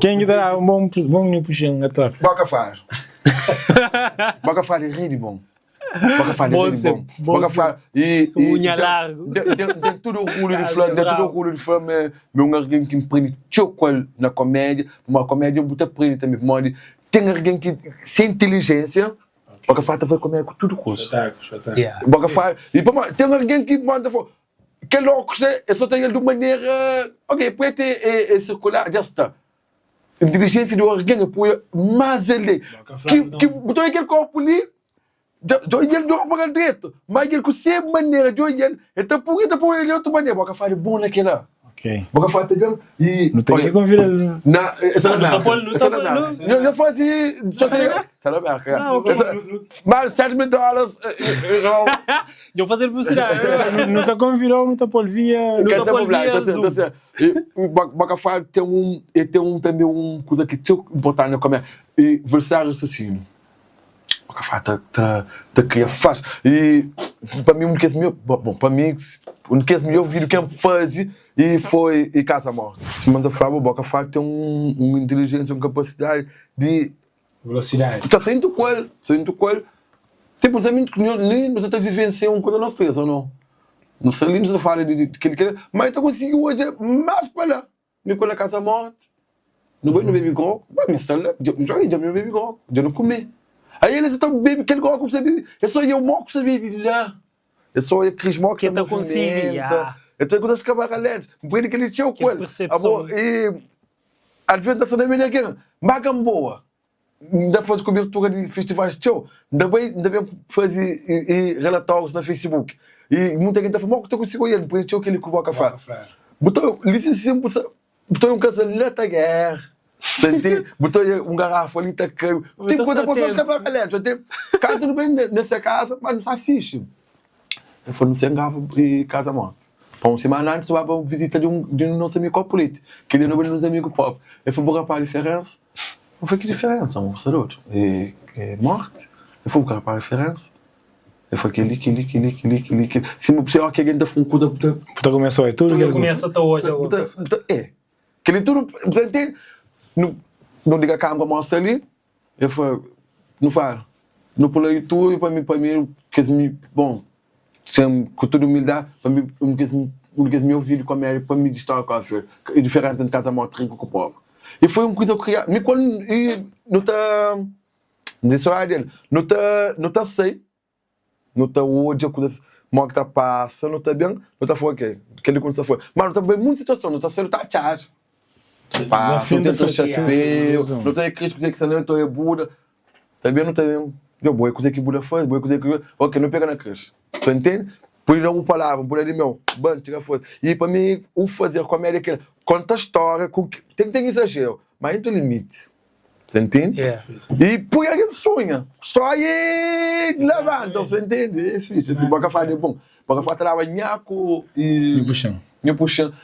Quem que dará um bom me puxando a tua? Boca far é rei de bom. Boca far é rei de bom. Boca far e unha largo. Tem tudo orgulho de fã, tem tudo orgulho de fã, meu alguém que me prende chocolate na comédia, uma comédia muito prende também, mano. Tem alguém que sem inteligência, boca far vai comer com tudo curso. Boca far e tem alguém que manda que louco, é só tem ele de maneira, ok, pode ter circular, já está. Inteligência de alguém apoia, mas ele que botou aquele corpo ali, já ele não para direito, mas ele com sempre maneira de ele, então por ele de outra maneira, boca faz bom naquela. Ok. Boca faz também e não tem que confiar ele. Não, essa não. Não faz só tem. Sabe mas $7,000 eu fazer publicidade. Não está confiando, não está por via. Não está por via. E boca faz tem também coisa que é importante na comédia e versar raciocínio. Boca faz tá cria faz e para mim um que meu para mim um que meu vídeo que faz e foi e Casa Morte. Se manda frava boca faz tem uma inteligência, uma capacidade de velocidade. Está saindo com ele. Tipo, os amigos que nós até vivenciam uma coisa nós três, ou não? Não sei ali, nós falamos de que ele quer, mas eu consigo hoje mais para lá. Me coloca Casa Morte. Não vai no baby girl, vai me instalar. Eu já me baby girl, eu não comi. Aí eles estão baby, aquele girl que você bebe. É só eu morro com você baby lá. É só eu Cris morro que você movimenta. Então é coisas que abarra lentes. Por ele que ele tinha o coelho. E às vezes está sendo melhor que Magamboa. Ainda faz cobertura de festivais de show. Ainda bem fazer relatórios na Facebook. E muita gente fala, que eu consigo ir, por isso que ele com o café. Botou, licença, botou um casalete da guerra. Botou garrafa ali, tá caro. Tem coisa para pessoas que abarra lentes. Cara, tudo bem nessa casa, mas não está fixe. Eu fui no Sengava e Casa Morte. Para uma semana antes, eu ia para uma visita de um nosso amigo político, que ele não é um amigo pop. Eu fui para a diferença. Não foi que diferença, um saúde. É morte. Eu fui para a diferença. Eu fui aquele. Se me puser aqui, alguém da funkuda. Puta começou aí tudo. Tudo começa até hoje. É. Aquele tudo, você entende? Não diga que a água mostra ali. Eu fui, não falo. Não pulei tudo e para mim, bom. Com toda humildade, para mim, me ouvir com a Mary, para me distrair com a filha. É diferente de Casa Morte rico com o pobre. E foi uma coisa que eu queria. Me quando não está. Nesse horário dele, não está sei. Não está hoje, a coisa que está passando, não está bem, não está fora aqui. Aquele quando está fora. Mas não está bem muita situação, não está sendo taxado. Passa, não tem chateio, não tem crítico que você não é Buda. Também não tem. Eu boa coisa que Buda faz, boa coisa que. Ok, não pega na crise. Tu entende? Por não palavra, por ele meu, bom, tira foto. E para mim, o fazer comédia é aquilo. Conta a história, tem exagero, mas tem limite. Você entende? Yeah. E põe a gente sonha. Só aí levanta, você entende? É isso. Boca faz de bom. Boca faz trabalhar e. Me puxando. Me puxando.